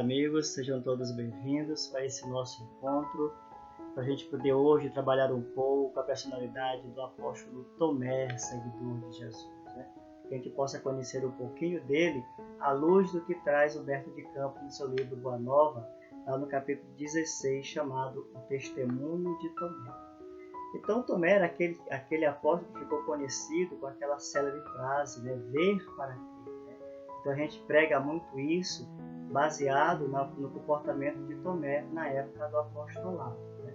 amigos, sejam todos bem-vindos para esse nosso encontro, para a gente poder hoje trabalhar um pouco a personalidade do apóstolo Tomé, seguidor de Jesus, né? Que a gente possa conhecer um pouquinho dele à luz do que traz Humberto de Campos no seu livro Boa Nova, lá no capítulo 16, chamado O Testemunho de Tomé. Então Tomé era aquele apóstolo que ficou conhecido com aquela célebre frase, né? Ver para crer, né? Então a gente prega muito isso baseado no comportamento de Tomé na época do apostolado, né?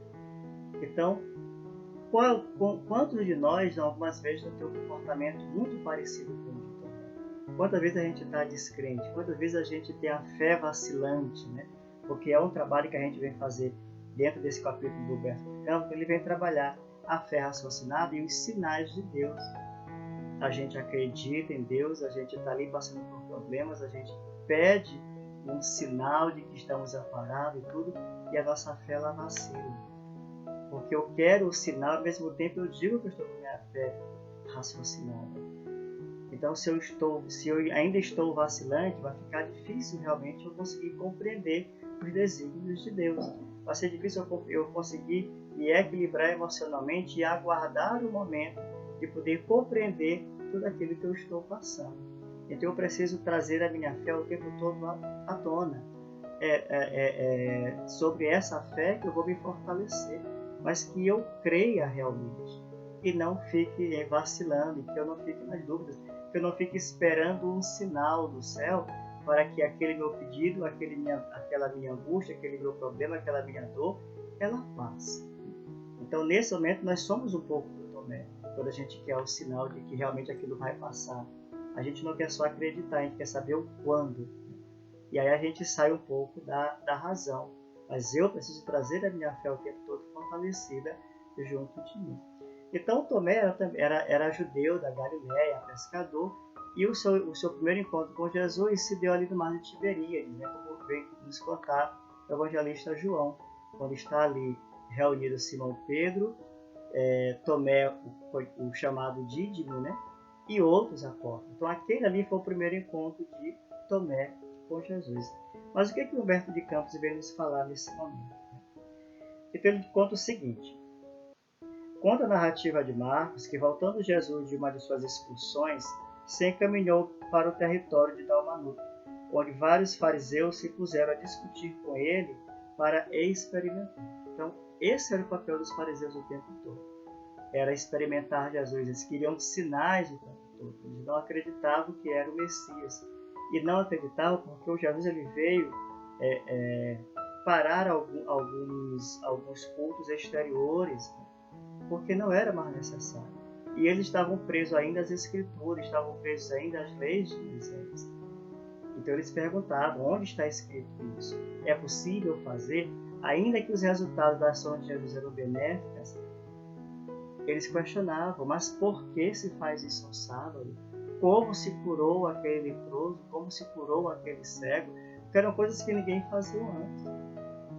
Então, quantos de nós algumas vezes não tem um comportamento muito parecido com o de Tomé? Quantas vezes a gente está descrente? Quantas vezes a gente tem a fé vacilante, né? Porque é um trabalho que a gente vem fazer dentro desse capítulo do Humberto de Campos, ele vem trabalhar a fé raciocinada e os sinais de Deus. A gente acredita em Deus, a gente está ali passando por problemas, a gente pede um sinal de que estamos amparados e tudo, e a nossa fé ela vacila. Porque eu quero o sinal, ao mesmo tempo eu digo que eu estou com minha fé raciocinada. Então se eu ainda estou vacilante, vai ficar difícil realmente eu conseguir compreender os desígnios de Deus. Vai ser difícil eu conseguir me equilibrar emocionalmente e aguardar o momento de poder compreender tudo aquilo que eu estou passando. Então eu preciso trazer a minha fé o tempo todo à tona. Sobre essa fé que eu vou me fortalecer, mas que eu creia realmente e não fique vacilando, que eu não fique nas dúvidas, que eu não fique esperando um sinal do céu para que aquele meu pedido, aquela minha angústia, aquele meu problema, aquela minha dor, ela passe. Então nesse momento nós somos um pouco do Tomé, quando a gente quer o sinal de que realmente aquilo vai passar. A gente não quer só acreditar, a gente quer saber o quando. E aí a gente sai um pouco da razão. Mas eu preciso trazer a minha fé o tempo todo fortalecida junto de mim. Então Tomé era judeu da Galileia, pescador, e o seu primeiro encontro com Jesus se deu ali no mar de Tiberíades, né? Como vem nos contar o evangelista João, quando está ali reunido Simão Pedro, Tomé, o chamado Dídimo, né? E outros apóstolos. Então aquele ali foi o primeiro encontro de Tomé com Jesus. Mas o que o Humberto de Campos veio nos falar nesse momento? Então ele conta o seguinte: conta a narrativa de Marcos que, voltando Jesus de uma de suas excursões, se encaminhou para o território de Dalmanuta, onde vários fariseus se puseram a discutir com ele para experimentar. Então esse era o papel dos fariseus o tempo todo. Era experimentar Jesus. Eles queriam sinais o tempo todo. Eles não acreditavam que era o Messias. E não acreditavam porque o Jesus ele veio parar alguns cultos exteriores, né? Porque não era mais necessário. E eles estavam presos ainda às Escrituras, estavam presos ainda às leis de Moisés. Então eles perguntavam, onde está escrito isso? É possível fazer? Ainda que os resultados da ação de Jesus eram benéficas, eles questionavam, mas por que se faz isso ao sábado? Como se curou aquele leproso? Como se curou aquele cego? Porque eram coisas que ninguém fazia antes.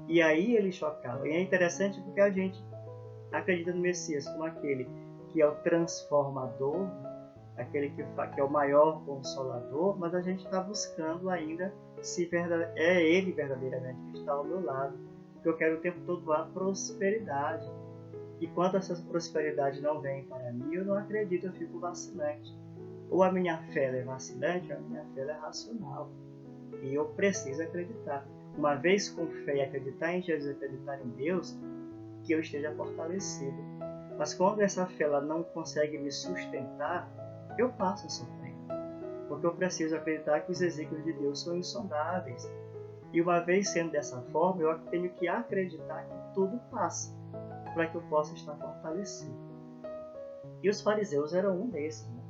E aí eles chocavam. E é interessante porque a gente acredita no Messias como aquele que é o transformador, aquele que é o maior consolador, mas a gente está buscando ainda se é ele verdadeiramente que está ao meu lado. Porque eu quero o tempo todo a prosperidade. E quando essa prosperidade não vem para mim, eu não acredito, eu fico vacilante. Ou a minha fé é vacilante, ou a minha fé é racional. E eu preciso acreditar. Uma vez com fé e acreditar em Jesus, acreditar em Deus, que eu esteja fortalecido. Mas quando essa fé ela não consegue me sustentar, eu passo a sofrer. Porque eu preciso acreditar que os desígnios de Deus são insondáveis. E uma vez sendo dessa forma, eu tenho que acreditar que tudo passa, para que eu possa estar fortalecido. E os fariseus eram um desses, né?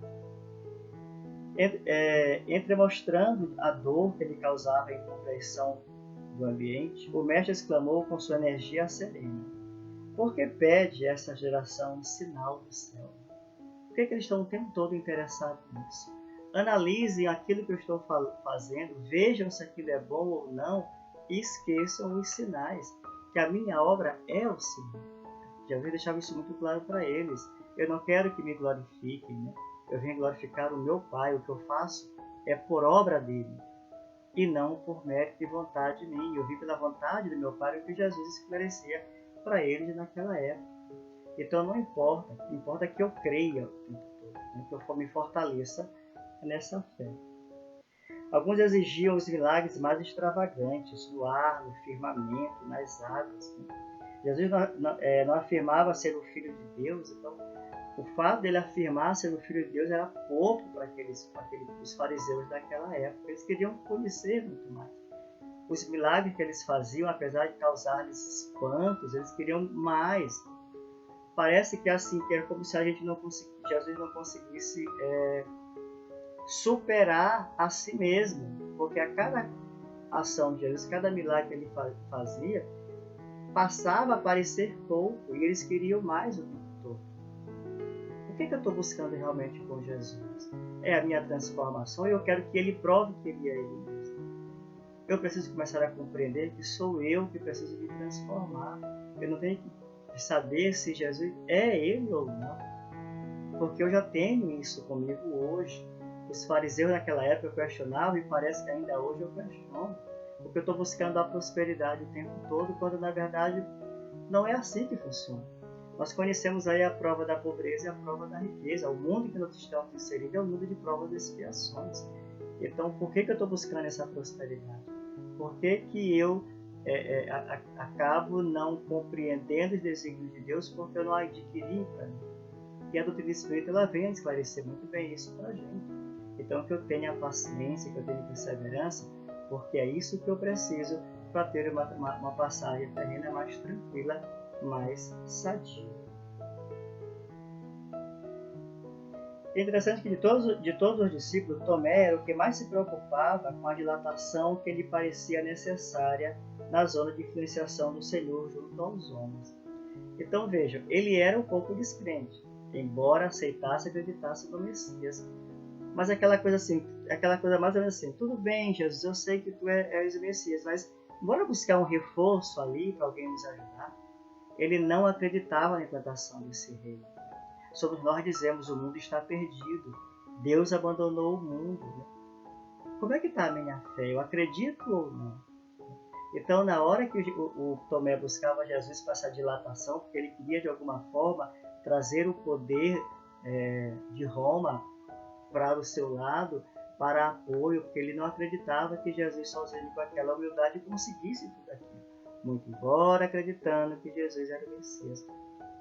Entremostrando a dor que ele causava a incompreensão do ambiente, o mestre exclamou com sua energia serena: por que pede essa geração um sinal do céu? Por que eles estão o tempo todo interessados nisso? Analisem aquilo que eu estou fazendo, vejam se aquilo é bom ou não e esqueçam os sinais, que a minha obra é o sinal. Jesus deixava isso muito claro para eles. Eu não quero que me glorifiquem, né? Eu venho glorificar o meu Pai. O que eu faço é por obra dele. e não por mérito e vontade minha. Eu vi pela vontade do meu Pai o que Jesus esclarecia para eles naquela época. Então não importa, importa que eu creia o tempo todo, né? Que eu me fortaleça nessa fé. Alguns exigiam os milagres mais extravagantes, no ar, no firmamento, nas águas, né? Jesus não afirmava ser o Filho de Deus, então o fato dele afirmar ser o Filho de Deus era pouco para os fariseus daquela época. Eles queriam conhecer muito mais. Os milagres que eles faziam, apesar de causar-lhes espantos, eles queriam mais. Parece que assim, que era como se Jesus não conseguisse superar a si mesmo, porque a cada ação de Jesus, cada milagre que ele fazia, passava a parecer pouco e eles queriam mais o tempo todo. O que eu estou buscando realmente com Jesus? É a minha transformação e eu quero que ele prove que ele é ele mesmo. Eu preciso começar a compreender que sou eu que preciso me transformar. Eu não tenho que saber se Jesus é ele ou não, porque eu já tenho isso comigo hoje. Os fariseus naquela época questionavam e parece que ainda hoje eu questiono, porque eu estou buscando a prosperidade o tempo todo, quando na verdade não é assim que funciona. Nós conhecemos aí a prova da pobreza e a prova da riqueza. O mundo que nós estamos inseridos é um mundo de provas e expiações. Então, por que eu estou buscando essa prosperidade? Por que eu acabo não compreendendo os desígnios de Deus porque eu não adquiri para mim? E a doutrina espírita ela vem a esclarecer muito bem isso para a gente. Então, que eu tenha paciência, que eu tenha perseverança, porque é isso que eu preciso para ter uma passagem terrena mais tranquila, mais sadia. É interessante que de todos os discípulos, Tomé era o que mais se preocupava com a dilatação que lhe parecia necessária na zona de influenciação do Senhor junto aos homens. Então vejam, ele era um pouco descrente, embora aceitasse e acreditasse no Messias. Mas aquela coisa mais ou menos assim, tudo bem, Jesus, eu sei que tu és o Messias, mas bora buscar um reforço ali para alguém nos ajudar. Ele não acreditava na implantação desse reino. Sobre nós dizemos, o mundo está perdido, Deus abandonou o mundo. Né? Como é que está a minha fé? Eu acredito ou não? Então, na hora que o Tomé buscava Jesus para essa dilatação, porque ele queria de alguma forma trazer o poder de Roma para o seu lado, para apoio, porque ele não acreditava que Jesus sozinho com aquela humildade conseguisse tudo aquilo. Muito embora acreditando que Jesus era o Messias.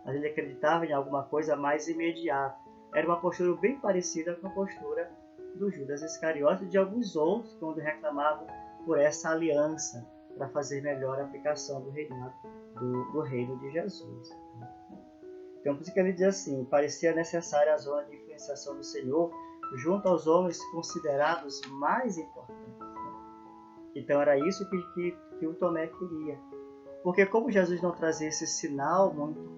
Mas ele acreditava em alguma coisa mais imediata. Era uma postura bem parecida com a postura do Judas Iscariote e de alguns outros, quando reclamavam por essa aliança para fazer melhor a aplicação do reinado do reino de Jesus. Então, por isso que ele diz assim, parecia necessária a zona de influenciação do Senhor junto aos homens considerados mais importantes. Então era isso que o Tomé queria. Porque como Jesus não trazia esse sinal muito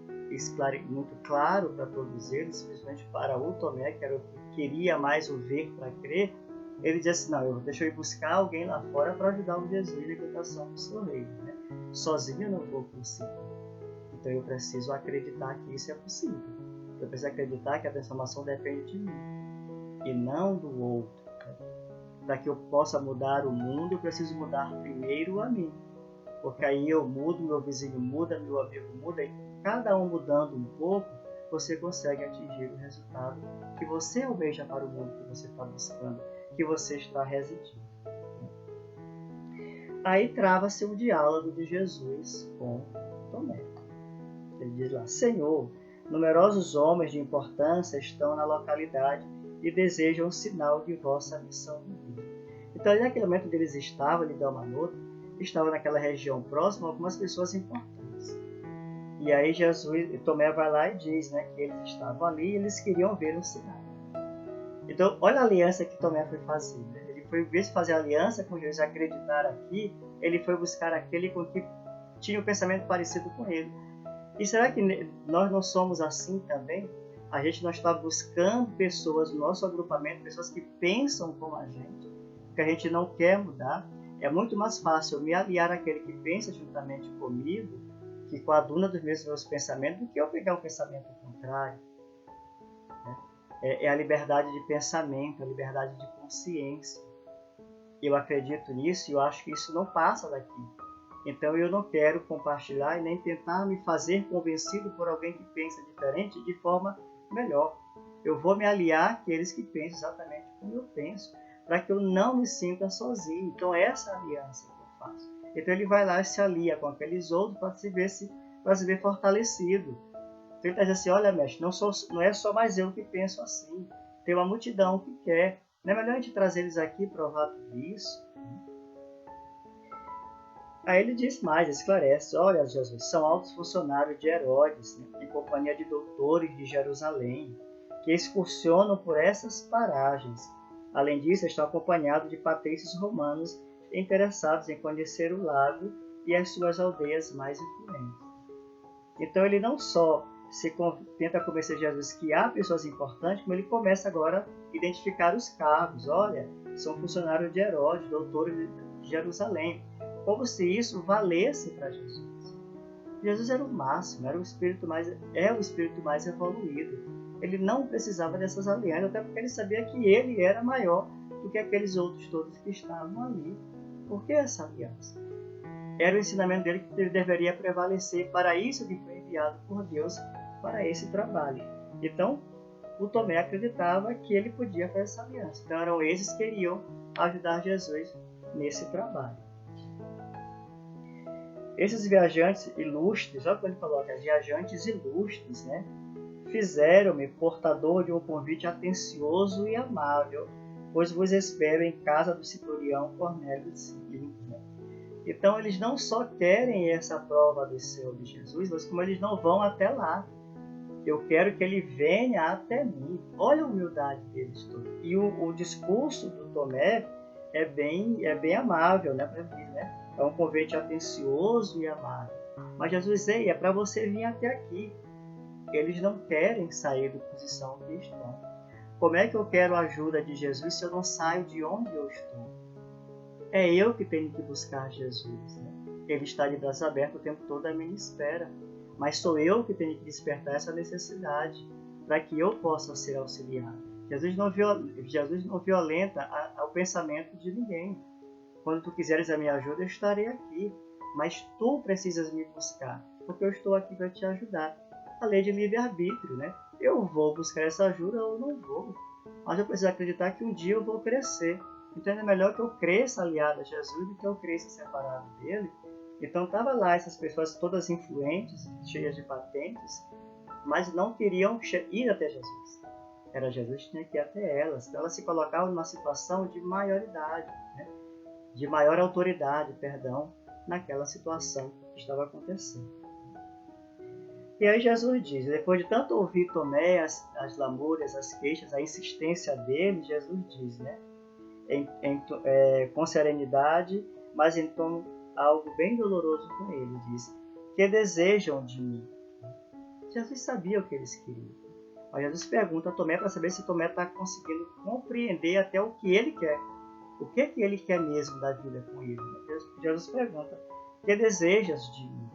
claro para todos eles, simplesmente para o Tomé, que era o que queria mais o ver para crer, ele disse assim, não, deixa eu ir buscar alguém lá fora para ajudar o Jesus na implantação do seu reino. Né? Sozinho eu não vou conseguir. Então eu preciso acreditar que isso é possível. Eu preciso acreditar que a transformação depende de mim e não do outro. Para que eu possa mudar o mundo, eu preciso mudar primeiro a mim. Porque aí eu mudo, meu vizinho muda, meu amigo muda, e cada um mudando um pouco, você consegue atingir o resultado que você almeja para o mundo que você está buscando, que você está residindo. Aí trava-se o diálogo de Jesus com Tomé. Ele diz lá, Senhor, numerosos homens de importância estão na localidade e desejam um sinal de vossa missão divina. Então, naquele momento que eles estavam, ele dá uma nota, estava naquela região próxima algumas pessoas importantes. E aí Tomé vai lá e diz, né, que eles estavam ali e eles queriam ver um sinal. Então, olha a aliança que Tomé foi fazer. Né? Ele foi, em vez de fazer aliança com Jesus, acreditar aqui, ele foi buscar aquele com que tinha um pensamento parecido com ele. E será que nós não somos assim também? A gente não está buscando pessoas no nosso agrupamento, pessoas que pensam como a gente, que a gente não quer mudar. É muito mais fácil me aliar àquele que pensa juntamente comigo, que coaduna dos meus pensamentos, do que eu pegar um pensamento contrário. É a liberdade de pensamento, a liberdade de consciência. eu acredito nisso e eu acho que isso não passa daqui. Então eu não quero compartilhar e nem tentar me fazer convencido por alguém que pensa diferente de forma melhor. Eu vou me aliar àqueles que pensam exatamente como eu penso, para que eu não me sinta sozinho. Então essa é a aliança que eu faço. Então ele vai lá e se alia com aqueles outros para se ver fortalecido. Então ele está dizendo assim, olha mestre, não é só mais eu que penso assim. Tem uma multidão que quer. Não é melhor a gente trazer eles aqui e provar tudo isso? Aí ele diz mais, esclarece, olha Jesus, são altos funcionários de Herodes, né, em companhia de doutores de Jerusalém, que excursionam por essas paragens. Além disso, estão acompanhados de patrícios romanos interessados em conhecer o lago e as suas aldeias mais influentes. Então ele não só tenta convencer Jesus que há pessoas importantes, como ele começa agora a identificar os cargos. Olha, são funcionários de Herodes, doutores de Jerusalém. Como se isso valesse para Jesus. Jesus era o máximo, é o espírito mais evoluído. Ele não precisava dessas alianças, até porque ele sabia que ele era maior do que aqueles outros todos que estavam ali. Por que essa aliança? Era o ensinamento dele que ele deveria prevalecer, para isso que foi enviado por Deus para esse trabalho. Então, o Tomé acreditava que ele podia fazer essa aliança. Então, eram esses que iriam ajudar Jesus nesse trabalho. Esses viajantes ilustres, olha como ele coloca, viajantes ilustres, né? Fizeram-me portador de um convite atencioso e amável, pois vos espero em casa do centurião Cornélio de Siquim. Então eles não só querem essa prova do céu de Jesus, mas como eles não vão até lá. Eu quero que ele venha até mim. Olha a humildade deles todos. E o discurso do Tomé é bem amável, né? É um convite atencioso e amável. Mas Jesus diz, é para você vir até aqui. Eles não querem sair da posição que estão. Como é que eu quero a ajuda de Jesus se eu não saio de onde eu estou? É eu que tenho que buscar Jesus. Né? Ele está de braços abertos o tempo todo à minha espera. Mas sou eu que tenho que despertar essa necessidade para que eu possa ser auxiliado. Jesus não violenta o pensamento de ninguém. Quando tu quiseres a minha ajuda, eu estarei aqui. Mas tu precisas me buscar, porque eu estou aqui para te ajudar. A lei de livre-arbítrio, né? Eu vou buscar essa ajuda ou não vou. Mas eu preciso acreditar que um dia eu vou crescer. Então é melhor que eu cresça aliado a Jesus do que eu cresça separado dele. Então estava lá essas pessoas todas influentes, cheias de patentes, mas não queriam ir até Jesus. Era Jesus que tinha que ir até elas. Então elas se colocavam numa situação de maioridade, né? De maior autoridade, naquela situação que estava acontecendo. E aí Jesus diz, depois de tanto ouvir Tomé, as lamúrias, as queixas, a insistência dele, Jesus diz, né? Com serenidade, mas em tom algo bem doloroso com ele, diz, que desejam de mim. Jesus sabia o que eles queriam. Mas Jesus pergunta a Tomé para saber se Tomé está conseguindo compreender até o que ele quer. O que ele quer mesmo da vida com ele? Jesus pergunta, que desejas de mim?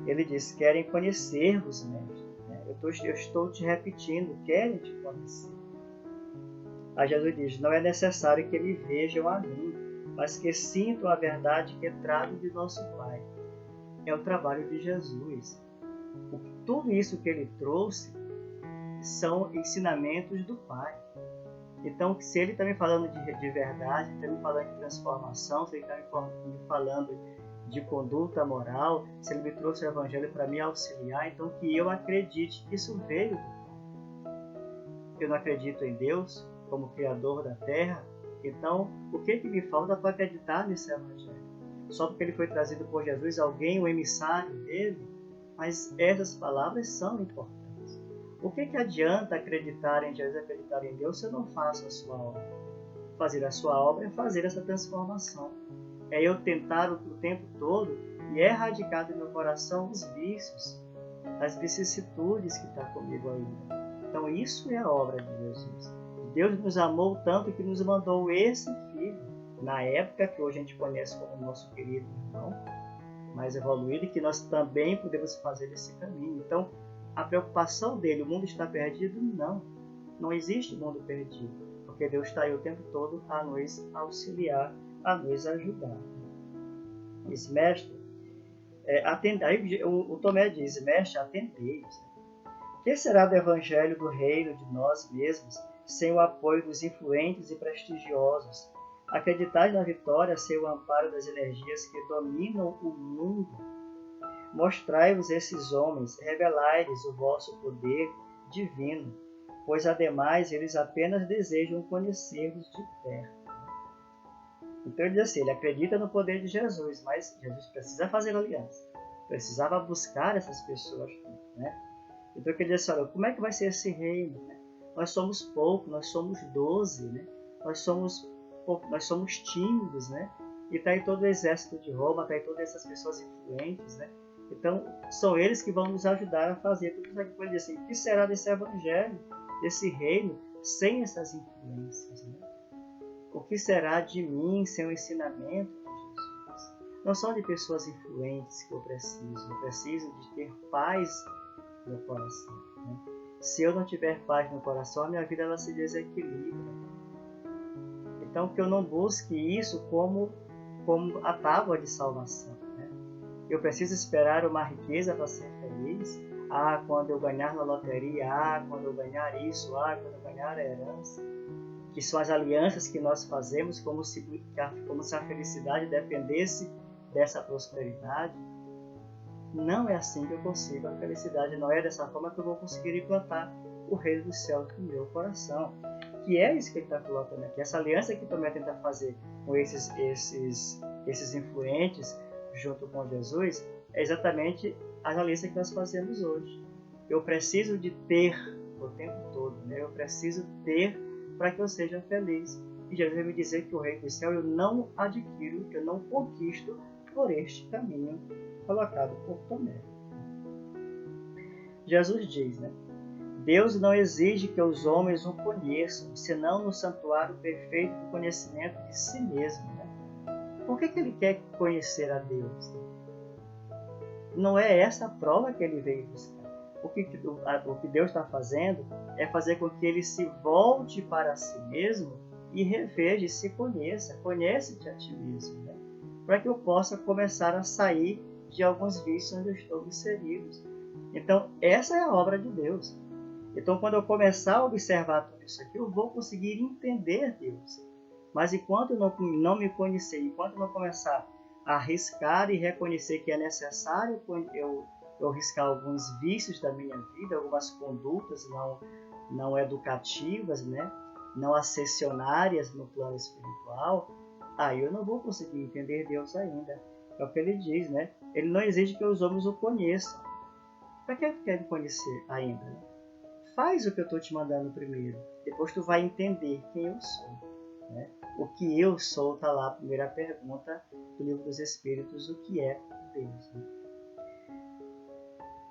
Ele diz, querem conhecer-vos, mestre. Eu estou te repetindo, querem te conhecer. Aí Jesus diz, não é necessário que eles vejam a mim, mas que sintam a verdade que trago de nosso Pai. É o trabalho de Jesus. Tudo isso que ele trouxe são ensinamentos do Pai. Então, se ele está me falando de verdade, está me falando de transformação, se ele está me falando de conduta moral, se ele me trouxe o Evangelho para me auxiliar, então que eu acredite que isso veio do Pai. Eu não acredito em Deus como Criador da Terra, então o que me falta para acreditar nesse Evangelho? Só porque ele foi trazido por Jesus, alguém, um emissário dele? Mas essas palavras são importantes. O que adianta acreditar em Jesus, acreditar em Deus, se eu não faço a sua obra? Fazer a sua obra é fazer essa transformação. É eu tentar o tempo todo e erradicar do meu coração os vícios, as vicissitudes que estão comigo ainda. Então isso é a obra de Jesus. Deus nos amou tanto que nos mandou esse Filho, na época que hoje a gente conhece como nosso querido irmão, mais evoluído, e que nós também podemos fazer esse caminho. Então, a preocupação dele, o mundo está perdido? Não existe mundo perdido. porque Deus está aí o tempo todo a nos auxiliar, a nos ajudar. Esse mestre, aí o Tomé diz, mestre, atendei-vos. Que será do evangelho do reino de nós mesmos, sem o apoio dos influentes e prestigiosos? Acreditai na vitória sem o amparo das energias que dominam o mundo. Mostrai-vos esses homens, revelai-lhes o vosso poder divino, pois ademais eles apenas desejam conhecer-vos de perto. Então ele diz assim, ele acredita no poder de Jesus, mas Jesus precisa fazer aliança, precisava buscar essas pessoas, né? Então ele diz assim, olha, como é que vai ser esse reino? Né? Nós somos poucos, nós somos 12, né? nós somos tímidos, né? E está aí todo o exército de Roma, está aí todas essas pessoas influentes, né? Então, são eles que vão nos ajudar a fazer tudo isso aqui. Ele diz assim, o que será desse evangelho, desse reino, sem essas influências? Né? O que será de mim sem o ensinamento de Jesus? Não são de pessoas influentes que eu preciso de ter paz no coração. Né? Se eu não tiver paz no coração, a minha vida ela se desequilibra. Então, que eu não busque isso como a tábua de salvação. Eu preciso esperar uma riqueza para ser feliz. Quando eu ganhar na loteria. Quando eu ganhar isso. Quando eu ganhar a herança. Que são as alianças que nós fazemos como se a felicidade dependesse dessa prosperidade. Não é assim que eu consigo a felicidade. Não é dessa forma que eu vou conseguir implantar o reino dos céus no meu coração. Que é isso que ele está colocando aqui. Essa aliança que também tenta fazer com esses influentes junto com Jesus, é exatamente as alianças que nós fazemos hoje. Eu preciso de ter o tempo todo, né? Eu preciso ter para que eu seja feliz. E Jesus vai me dizer que o reino do céu eu não adquiro, eu não conquisto por este caminho colocado por Tomé. Jesus diz, né? Deus não exige que os homens o conheçam, senão no santuário perfeito do conhecimento de si mesmo. Né? Por que ele quer conhecer a Deus? Não é essa a prova que ele veio buscar. O que Deus está fazendo é fazer com que ele se volte para si mesmo e reveja, se conheça. Conhece-te a ti mesmo. Né? Para que eu possa começar a sair de alguns vícios onde eu estou inserido. Então, essa é a obra de Deus. Então, quando eu começar a observar tudo isso aqui, eu vou conseguir entender Deus. Mas enquanto eu não me conhecer, enquanto eu não começar a arriscar e reconhecer que é necessário eu riscar alguns vícios da minha vida, algumas condutas não educativas, né? Não acessionárias no plano espiritual, aí eu não vou conseguir entender Deus ainda. É o que ele diz, né? Ele não exige que os homens o conheçam. Para que ele quer me conhecer ainda? Né? Faz o que eu estou te mandando primeiro. Depois tu vai entender quem eu sou. Né? O que eu sou está lá a primeira pergunta do Livro dos Espíritos. O que é Deus? Né?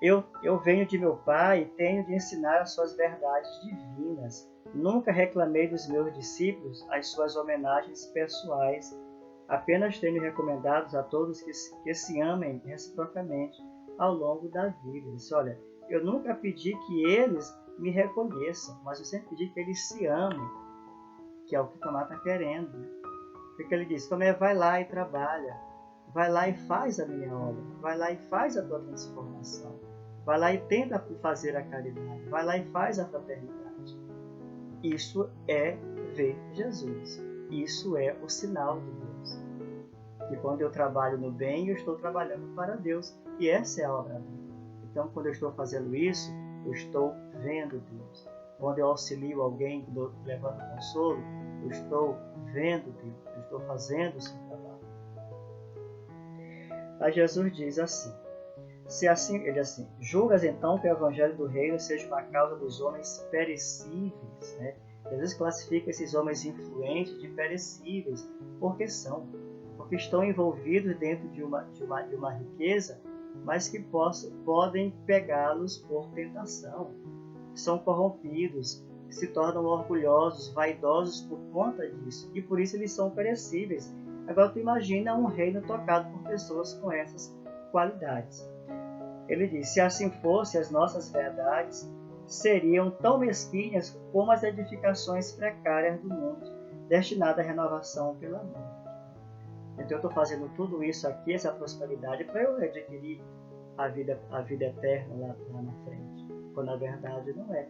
Eu venho de meu Pai e tenho de ensinar as suas verdades divinas. Nunca reclamei dos meus discípulos as suas homenagens pessoais. Apenas tenho recomendado a todos que se amem reciprocamente ao longo da vida. Ele disse, olha, eu nunca pedi que eles me reconheçam, mas eu sempre pedi que eles se amem, que é o que Tomé está querendo. Porque ele diz, Tomé, vai lá e trabalha, vai lá e faz a minha obra, vai lá e faz a tua transformação, vai lá e tenta fazer a caridade, vai lá e faz a fraternidade. Isso é ver Jesus, isso é o sinal de Deus. E quando eu trabalho no bem, eu estou trabalhando para Deus, e essa é a obra dele. Então, quando eu estou fazendo isso, eu estou vendo Deus. Quando eu auxilio alguém levando consolo, eu estou vendo Deus. Eu estou fazendo o seu trabalho. Aí Jesus diz assim, ele assim, julgas então que o evangelho do reino seja uma causa dos homens perecíveis, né? Jesus classifica esses homens influentes de perecíveis, porque estão envolvidos dentro de uma riqueza, mas que podem pegá-los por tentação. São corrompidos, se tornam orgulhosos, vaidosos por conta disso, e por isso eles são perecíveis. Agora tu imagina um reino tocado por pessoas com essas qualidades. Ele diz, se assim fosse, as nossas verdades seriam tão mesquinhas como as edificações precárias do mundo, destinadas à renovação pela morte. Então eu estou fazendo tudo isso aqui, essa prosperidade, para eu adquirir a vida eterna lá na frente, quando na verdade não é.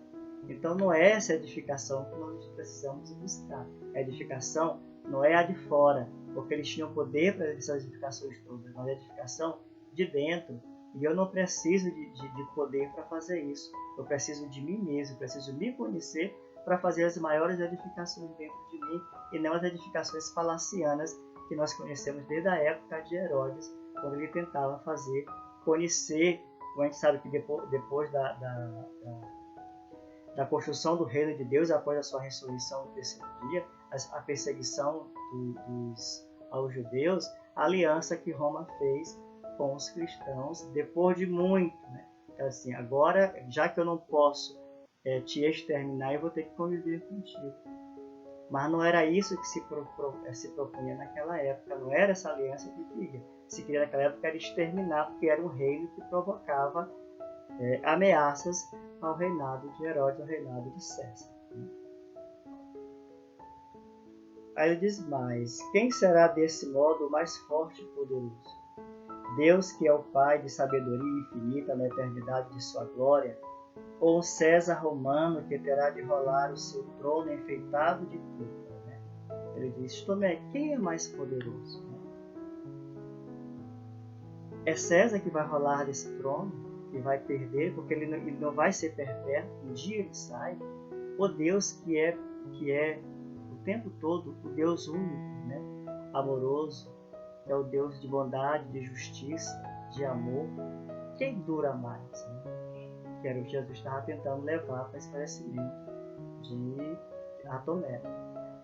Então não é essa edificação que nós precisamos buscar. A edificação não é a de fora, porque eles tinham poder para essas edificações todas, mas a edificação de dentro. E eu não preciso de poder para fazer isso. Eu preciso de mim mesmo, eu preciso me conhecer para fazer as maiores edificações dentro de mim e não as edificações palacianas que nós conhecemos desde a época de Herodes, quando ele tentava conhecer. A gente sabe que depois da construção do reino de Deus, após a sua ressurreição no terceiro dia, a perseguição aos judeus, a aliança que Roma fez com os cristãos, depois de muito, né? Então, assim, agora, já que eu não posso te exterminar, eu vou ter que conviver contigo. Mas não era isso que se propunha naquela época, não era essa aliança que queria. Se queria naquela época era exterminar, porque era um reino que provocava ameaças ao reinado de Herodes, ao reinado de César. Aí ele diz mais: quem será desse modo o mais forte e poderoso? Deus, que é o Pai de sabedoria infinita na eternidade de sua glória, ou um César romano que terá de rolar o seu trono enfeitado de púrpura? Né? Ele diz: Tomé, quem é mais poderoso? É César que vai rolar desse trono, que vai perder, porque ele não vai ser perpétuo, um dia ele sai. O Deus que é o tempo todo o Deus único, né? Amoroso, é o Deus de bondade, de justiça, de amor. Quem dura mais? Né? Que era o que Jesus estava tentando levar para esse esclarecimento de Tomé.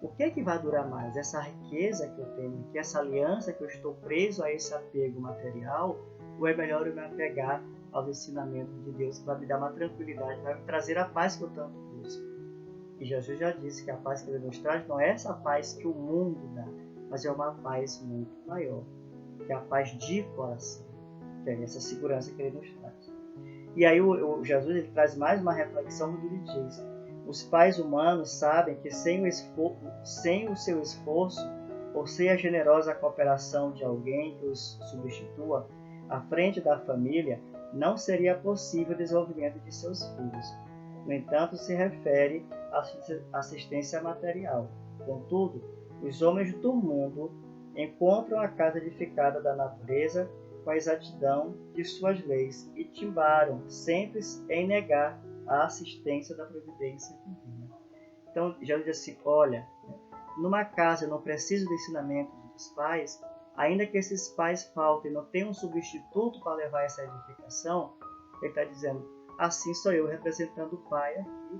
O que vai durar mais? Essa riqueza que eu tenho aqui, essa aliança que eu estou preso a esse apego material, ou é melhor eu me apegar aos ensinamentos de Deus, que vai me dar uma tranquilidade, vai me trazer a paz que eu tanto busco? E Jesus já disse que a paz que ele nos traz não é essa paz que o mundo dá, mas é uma paz muito maior, que é a paz de coração, que é essa segurança que ele nos traz. E aí o Jesus ele traz mais uma reflexão onde ele diz: os pais humanos sabem que sem o seu esforço ou sem a generosa cooperação de alguém que os substitua à frente da família, não seria possível o desenvolvimento de seus filhos. No entanto, se refere à assistência material. Contudo, os homens do mundo encontram a casa edificada da natureza com a exatidão de suas leis e timbaram sempre em negar a assistência da providência divina. Então, Jesus diz assim: olha, numa casa eu não preciso do ensinamento dos pais, ainda que esses pais faltem, não tenham um substituto para levar essa edificação. Ele está dizendo: assim sou eu representando o Pai aqui.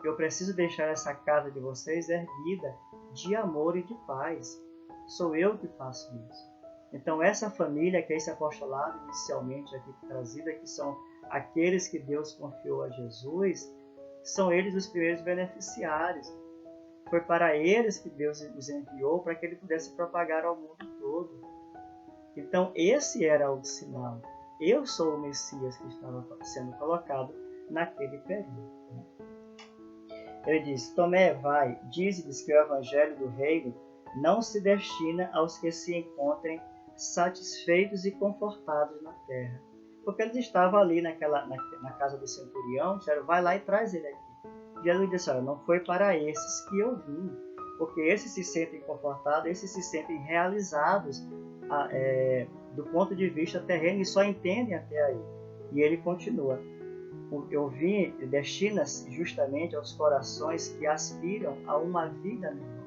Eu preciso deixar essa casa de vocês erguida de amor e de paz. Sou eu que faço isso. Então essa família, que é esse apostolado inicialmente aqui trazido, que são aqueles que Deus confiou a Jesus, são eles os primeiros beneficiários. Foi para eles que Deus os enviou para que ele pudesse propagar ao mundo todo. Então esse era o sinal. Eu sou o Messias que estava sendo colocado naquele período. Ele diz: Tomé, vai, dize-lhes que o evangelho do reino não se destina aos que se encontrem satisfeitos e confortados na terra. Porque eles estavam ali na casa do centurião, disseram: vai lá e traz ele aqui. Jesus disse: olha, não foi para esses que eu vim, porque esses se sentem confortados, esses se sentem realizados do ponto de vista terreno e só entendem até aí. E ele continua: eu vim, destina-se justamente aos corações que aspiram a uma vida melhor.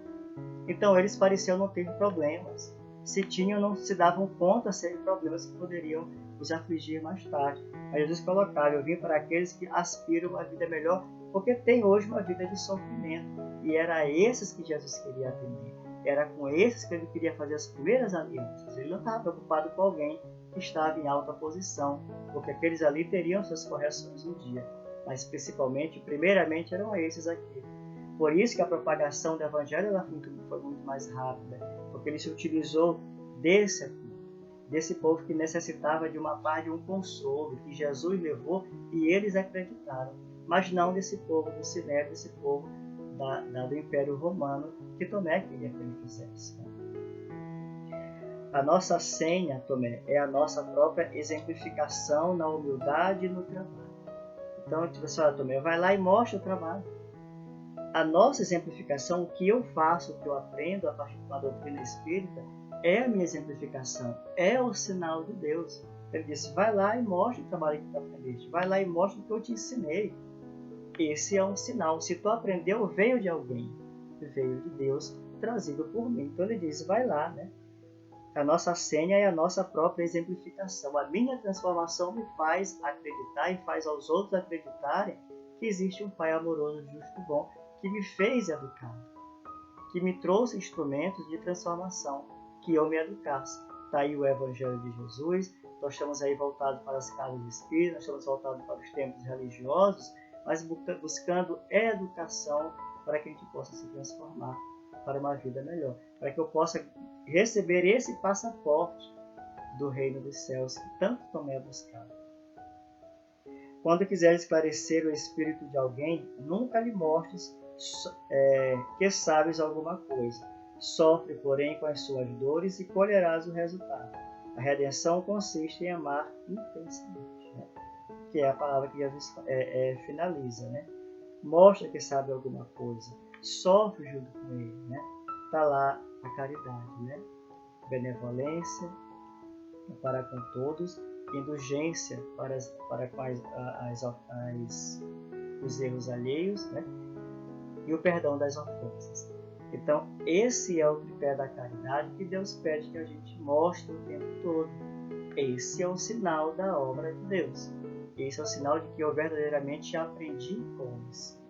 Então eles pareciam não ter problemas. Se tinham, não se davam conta serem problemas que poderiam os afligir mais tarde. Mas Jesus colocava: eu vim para aqueles que aspiram a uma vida melhor, porque tem hoje uma vida de sofrimento. E era esses que Jesus queria atender. Era com esses que ele queria fazer as primeiras alianças. Ele não estava preocupado com alguém que estava em alta posição, porque aqueles ali teriam suas correções um dia. Mas principalmente, primeiramente, eram esses aqui. Por isso que a propagação do Evangelho foi muito mais rápida, porque ele se utilizou desse aqui. desse povo que necessitava de uma paz, de um consolo, que Jesus levou e eles acreditaram. Mas não desse povo do Sinédrio, desse povo do Império Romano, que Tomé queria que ele fizesse. A nossa senha, Tomé, é a nossa própria exemplificação na humildade e no trabalho. Então, tipo assim, Tomé, vai lá e mostra o trabalho. A nossa exemplificação, o que eu faço, o que eu aprendo a partir da doutrina espírita, é a minha exemplificação, é o sinal de Deus. Ele disse, vai lá e mostra o trabalho que tu aprendeste, vai lá e mostra o que eu te ensinei. Esse é um sinal. Se tu aprendeu, veio de alguém, veio de Deus, trazido por mim. Então ele diz, vai lá, né? A nossa senha é a nossa própria exemplificação. A minha transformação me faz acreditar e faz aos outros acreditarem que existe um Pai amoroso, justo e bom, que me fez educado, que me trouxe instrumentos de transformação, que eu me educasse. Está aí o Evangelho de Jesus, nós estamos aí voltados para as casas de espírito, nós estamos voltados para os templos religiosos, mas buscando educação para que a gente possa se transformar para uma vida melhor, para que eu possa receber esse passaporte do reino dos céus que tanto Tomé buscava. Quando quiser esclarecer o espírito de alguém, nunca lhe mostres que sabes alguma coisa. Sofre, porém, com as suas dores e colherás o resultado. A redenção consiste em amar intensamente, né? Que é a palavra que Jesus finaliza, né? Mostra que sabe alguma coisa. Sofre junto com ele, né? Está lá a caridade, né? Benevolência para com todos, indulgência para com os erros alheios, né? E o perdão das ofensas. Então, esse é o tripé da caridade que Deus pede que a gente mostre o tempo todo. Esse é o sinal da obra de Deus. Esse é o sinal de que eu verdadeiramente aprendi com isso.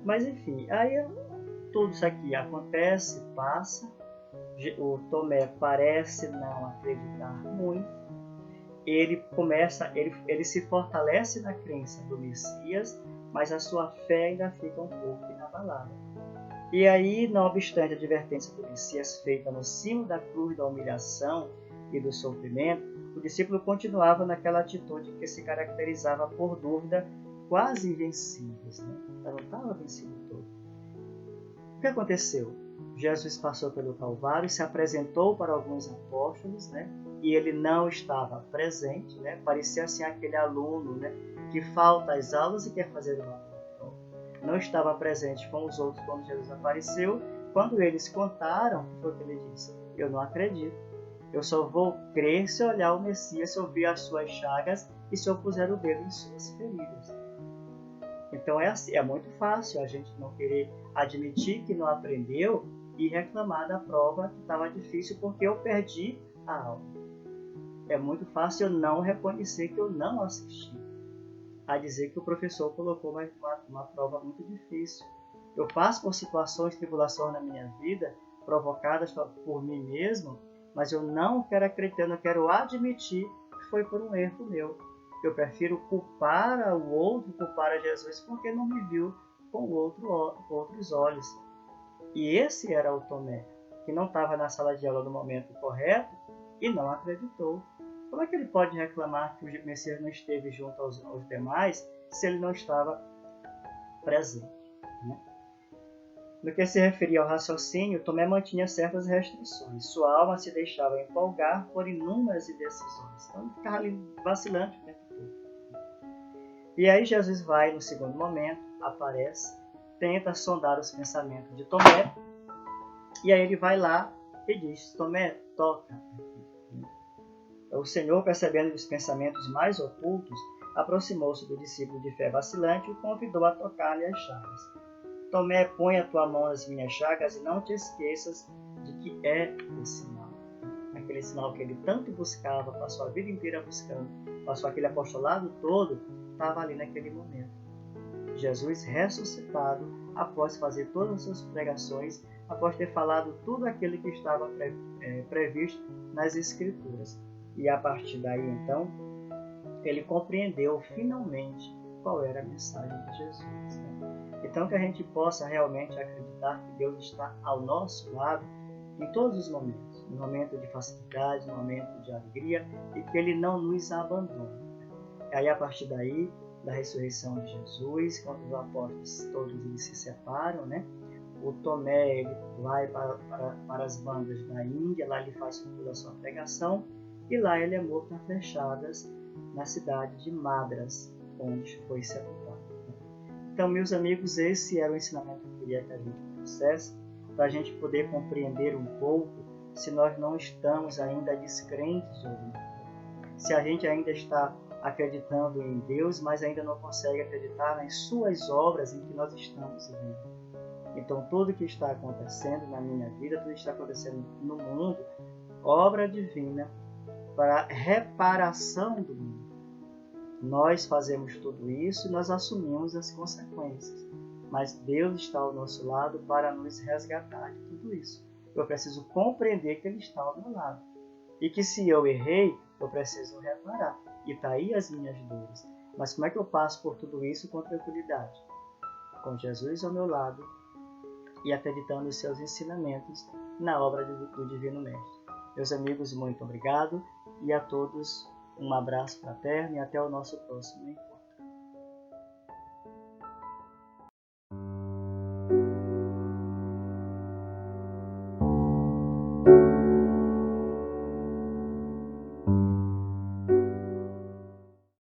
Mas, enfim, aí tudo isso aqui acontece, passa. O Tomé parece não acreditar muito. Ele se fortalece na crença do Messias, mas a sua fé ainda fica um pouco inabalada. E aí, não obstante a advertência do Messias feita no cimo da cruz da humilhação e do sofrimento, o discípulo continuava naquela atitude que se caracterizava por dúvida quase invencíveis, né? Ela não estava vencido todo. O que aconteceu? Jesus passou pelo Calvário, se apresentou para alguns apóstolos, né? E ele não estava presente, né? Parecia assim aquele aluno, né? Que falta às aulas e quer fazer uma prova. Não estava presente com os outros quando Jesus apareceu. Quando eles contaram, foi o que ele disse: eu não acredito. Eu só vou crer se olhar o Messias, se eu ver as suas chagas e se eu puser o dedo em suas feridas. Então é assim, é muito fácil a gente não querer admitir que não aprendeu e reclamar da prova que estava difícil porque eu perdi a aula. É muito fácil eu não reconhecer que eu não assisti, a dizer que o professor colocou uma prova muito difícil. Eu passo por situações, tribulações na minha vida, provocadas por mim mesmo, mas eu não quero acreditar, não quero admitir que foi por um erro meu. Eu prefiro culpar o outro, culpar a Jesus, porque não me viu com outros olhos. E esse era o Tomé, que não estava na sala de aula no momento correto e não acreditou. Como é que ele pode reclamar que o Messias não esteve junto aos demais se ele não estava presente, né? No que se referia ao raciocínio, Tomé mantinha certas restrições. Sua alma se deixava empolgar por inúmeras indecisões. Então ele ficava ali vacilante o tempo todo. E aí Jesus vai no segundo momento, aparece, tenta sondar os pensamentos de Tomé, e aí ele vai lá e diz: Tomé, toca. O Senhor, percebendo os pensamentos mais ocultos, aproximou-se do discípulo de fé vacilante e o convidou a tocar-lhe as chagas. Tomé, põe a tua mão nas minhas chagas e não te esqueças de que é o sinal. Aquele sinal que ele tanto buscava, passou a vida inteira buscando, passou aquele apostolado todo, estava ali naquele momento. Jesus ressuscitado, após fazer todas as suas pregações, após ter falado tudo aquilo que estava previsto nas Escrituras. E a partir daí, então, ele compreendeu finalmente qual era a mensagem de Jesus, né? Então, que a gente possa realmente acreditar que Deus está ao nosso lado em todos os momentos. no momento de facilidade, no momento de alegria, e que Ele não nos abandone. E aí, a partir daí, da ressurreição de Jesus, quando os apóstolos todos eles se separam, né? O Tomé ele vai para as bandas da Índia, lá ele faz toda a sua pregação, e lá ele é morto a flechadas na cidade de Madras, onde foi sepultado. Então, meus amigos, esse era o ensinamento que eu queria que a gente trouxesse, para a gente poder compreender um pouco se nós não estamos ainda descrentes de alguma coisa. Se a gente ainda está acreditando em Deus, mas ainda não consegue acreditar nas suas obras em que nós estamos vendo. Então, tudo que está acontecendo na minha vida, tudo que está acontecendo no mundo, obra divina para a reparação do mundo. Nós fazemos tudo isso e nós assumimos as consequências. Mas Deus está ao nosso lado para nos resgatar de tudo isso. Eu preciso compreender que Ele está ao meu lado. E que se eu errei, eu preciso reparar. E está aí as minhas dores. Mas como é que eu passo por tudo isso com tranquilidade? Com Jesus ao meu lado e acreditando nos seus ensinamentos na obra do Divino Mestre. Meus amigos, muito obrigado. E a todos um abraço fraterno e até o nosso próximo encontro.